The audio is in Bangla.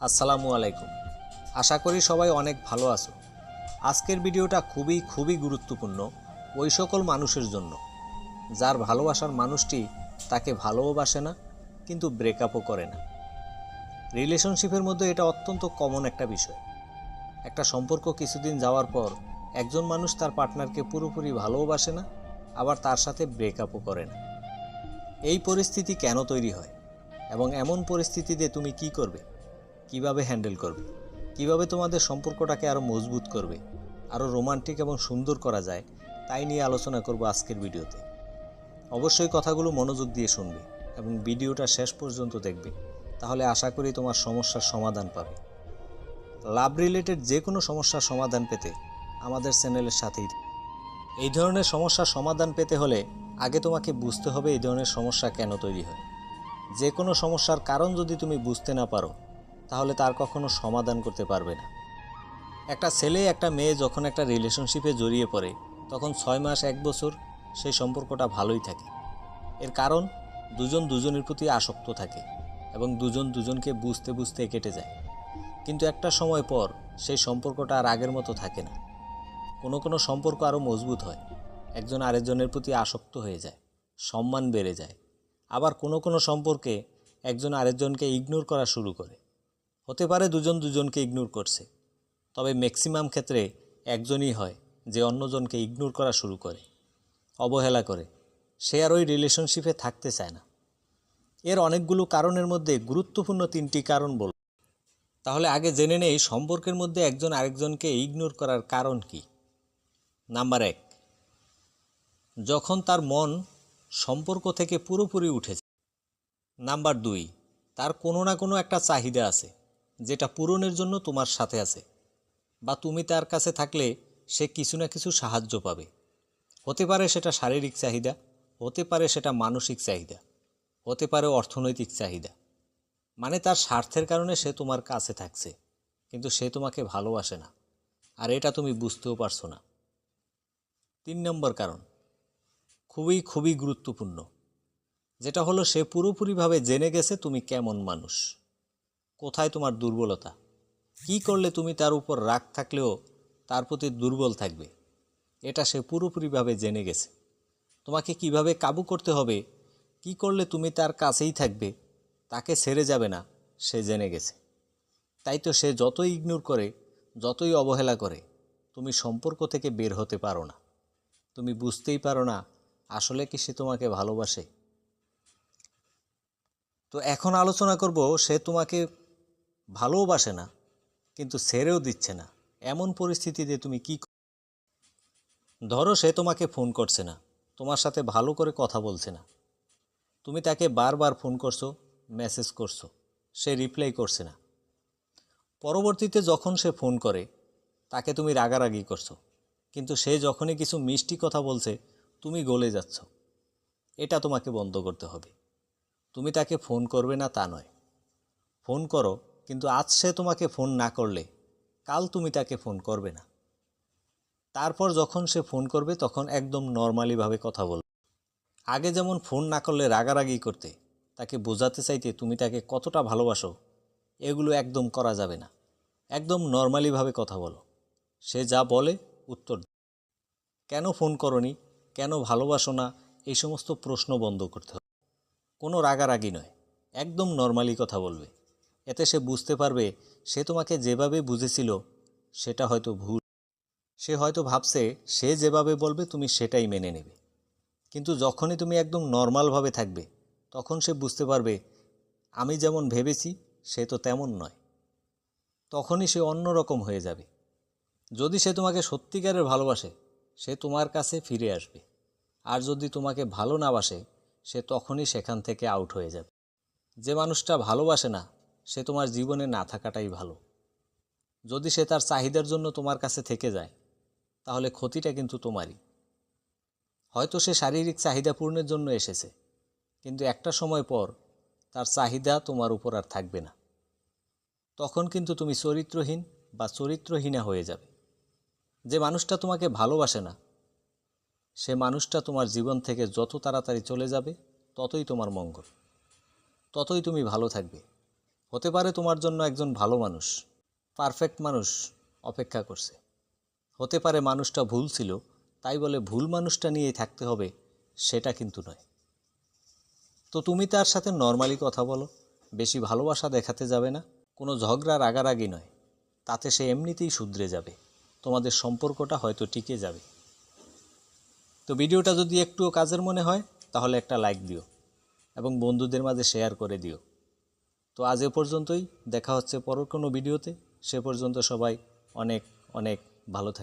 আসসালামু আলাইকুম। আশা করি সবাই অনেক ভালো আছো। আজকের ভিডিওটা খুবই গুরুত্বপূর্ণ ওই সকল মানুষের জন্য যার ভালোবাসার মানুষটি তাকে ভালোবাসে না, কিন্তু ব্রেকআপও করে না। রিলেশনশিপের মধ্যে এটা অত্যন্ত কমন একটা বিষয়। একটা সম্পর্ক কিছুদিন যাওয়ার পর একজন মানুষ তার পার্টনারকে পুরোপুরি ভালোবাসে না, আবার তার সাথে ব্রেকআপও করে না। এই পরিস্থিতি কেন তৈরি হয় এবং এমন পরিস্থিতিতে তুমি কি করবে, কিভাবে হ্যান্ডেল করবে, কিভাবে তোমাদের সম্পর্কটাকে আরও মজবুত করবে, আরও রোমান্টিক এবং সুন্দর করা যায়, তাই নিয়ে আলোচনা করব আজকের ভিডিওতে। অবশ্যই কথাগুলো মনোযোগ দিয়ে শুনবে এবং ভিডিওটা শেষ পর্যন্ত দেখবে, তাহলে আশা করি তোমার সমস্যার সমাধান পাবে। লাভ রিলেটেড যে কোনো সমস্যার সমাধান পেতে আমাদের চ্যানেলের সাথেই। এই ধরনের সমস্যার সমাধান পেতে হলে আগে তোমাকে বুঝতে হবে এই ধরনের সমস্যা কেন তৈরি হয়। যে কোনো সমস্যার কারণ যদি তুমি বুঝতে না পারো, তাহলে তার কখনো সমাধান করতে পারবে না। একটা ছেলে একটা মেয়ে যখন একটা রিলেশনশিপে জড়িয়ে পড়ে, তখন 6 মাস 1 বছর সেই সম্পর্কটা ভালোই থাকে। এর কারণ দুজন দুজনের প্রতি আসক্ত থাকে এবং দুজন দুজনকে বুঝতে বুঝতে কেটে যায়। কিন্তু একটা সময় পর সেই সম্পর্কটা আর আগের মতো থাকে না। কোনো সম্পর্ক আরও মজবুত হয়, একজন আরেকজনের প্রতি আসক্ত হয়ে যায়, সম্মান বেড়ে যায়। আবার কোনো সম্পর্কে একজন আরেকজনকে ইগনোর করা শুরু করে। হতে পারে দুজন দুজনকে ইগনোর করছে, তবে ম্যাক্সিমাম ক্ষেত্রে একজনই হয় যে অন্যজনকে ইগনোর করা শুরু করে, অবহেলা করে। সে আর ওই রিলেশনশিপে থাকতে চায় না। এর অনেকগুলো কারণের মধ্যে গুরুত্বপূর্ণ 3টি কারণ বলব। তাহলে আগে জেনে নেই সম্পর্কের মধ্যে একজন আরেকজনকে ইগনোর করার কারণ কি। নাম্বার 1, যখন তার মন সম্পর্ক থেকে পুরোপুরি উঠে যায়। নাম্বার 2, তার কোনো না কোনো একটা চাহিদা আছে যেটা পূরণের জন্য তোমার সাথে আছে, বা তুমি তার কাছে থাকলে সে কিছু না কিছু সাহায্য পাবে। হতে পারে সেটা শারীরিক চাহিদা, হতে পারে সেটা মানসিক চাহিদা, হতে পারে অর্থনৈতিক চাহিদা। মানে তার স্বার্থের কারণে সে তোমার কাছে থাকছে, কিন্তু সে তোমাকে ভালোবাসে না, আর এটা তুমি বুঝতেও পারছো না। 3 নম্বর কারণ খুবই গুরুত্বপূর্ণ, যেটা হলো সে পুরোপুরিভাবে জেনে গেছে তুমি কেমন মানুষ, কোথায় তোমার দুর্বলতা, কি করলে তুমি তার উপর রাগ থাকলেও তার প্রতি দুর্বল থাকবে। এটা সে পুরোপুরিভাবে জেনে গেছে। তোমাকে কিভাবে কাবু করতে হবে, কি করলে তুমি তার কাছেই থাকবে, তাকে ছেড়ে যাবে না, সে জেনে গেছে। তাই তো সে যতই ইগনোর করে, যতই অবহেলা করে, তুমি সম্পর্ক থেকে বের হতে পারো না। তুমি বুঝতেই পারো না আসলে কি সে তোমাকে ভালোবাসে। তো এখন আলোচনা করব সে তোমাকে ভালোবাসে না কিন্তু ছেড়েও দিচ্ছে না, এমন পরিস্থিতিতে তুমি কি। ধরো সে তোমাকে ফোন করছে না, তোমার সাথে ভালো করে কথা বলছে না। তুমি তাকে বারবার ফোন করছো, মেসেজ করছো, সে রিপ্লাই করছে না। পরবর্তীতে যখন সে ফোন করে তাকে তুমি রাগারাগি করছো, কিন্তু সে যখনই কিছু মিষ্টি কথা বলছে তুমি গলে যাচ্ছ। এটা তোমাকে বন্ধ করতে হবে। তুমি তাকে ফোন করবে না তা নয়, ফোন করো, কিন্তু আজ সে তোমাকে ফোন না করলে কাল তুমি তাকে ফোন করবে না। তারপর যখন সে ফোন করবে তখন একদম নর্মালিভাবে কথা বলবে। আগে যেমন ফোন না করলে রাগারাগি করতে, তাকে বোঝাতে চাইতে তুমি তাকে কতটা ভালোবাসো, এগুলো একদম করা যাবে না। একদম নর্মালিভাবে কথা বলো। সে যা বলে উত্তর দাও। কেন ফোন করনি, কেন ভালোবাসো না, এই সমস্ত প্রশ্ন বন্ধ করতে হবে। কোনো রাগারাগি নয়, একদম নর্মালি কথা বলবে। এতে সে বুঝতে পারবে সে তোমাকে যেভাবে বুঝেছিল সেটা হয়তো ভুল। সে হয়তো ভাবছে সে যেভাবে বলবে তুমি সেটাই মেনে নেবে, কিন্তু যখনই তুমি একদম নর্মালভাবে থাকবে তখন সে বুঝতে পারবে আমি যেমন ভেবেছি সে তো তেমন নয়। তখনই সে অন্যরকম হয়ে যাবে। যদি সে তোমাকে সত্যিকারের ভালোবাসে সে তোমার কাছে ফিরে আসবে, আর যদি তোমাকে ভালো না বাসে সে তখনই সেখান থেকে আউট হয়ে যাবে। যে মানুষটা ভালোবাসে না সে তোমার জীবনে না থাকাটাই ভালো। যদি সে তার চাহিদার জন্য তোমার কাছে থেকে যায় তাহলে ক্ষতিটা কিন্তু তোমারই। হয়তো সে শারীরিক চাহিদা পূরণের জন্য এসেছে, কিন্তু একটা সময় পর তার চাহিদা তোমার উপর আর থাকবে না। তখন কিন্তু তুমি চরিত্রহীন বা চরিত্রহীনা হয়ে যাবে। যে মানুষটা তোমাকে ভালোবাসে না সে মানুষটা তোমার জীবন থেকে যত তাড়াতাড়ি চলে যাবে ততই তোমার মঙ্গল, ততই তুমি ভালো থাকবে। হতে পারে তোমার জন্য একজন ভালো মানুষ, পারফেক্ট মানুষ অপেক্ষা করছে। হতে পারে মানুষটা ভুল ছিল, তাই বলে ভুল মানুষটা নিয়েই থাকতে হবে সেটা কিন্তু নয়। তো তুমি তার সাথে নর্মালি কথা বলো, বেশি ভালোবাসা দেখাতে যাবে না, কোনো ঝগড়া রাগারাগি নয়, তাতে সে এমনিতেই শুধরে যাবে, তোমাদের সম্পর্কটা হয়তো টিকে যাবে। তো ভিডিওটা যদি একটুও কাজের মনে হয় তাহলে একটা লাইক দিও এবং বন্ধুদের মাঝে শেয়ার করে দিও। তো আজ এ পর্যন্তই, দেখা হচ্ছে পরের কোনো ভিডিওতে। সে পর্যন্ত সবাই অনেক অনেক ভালো থাকবে।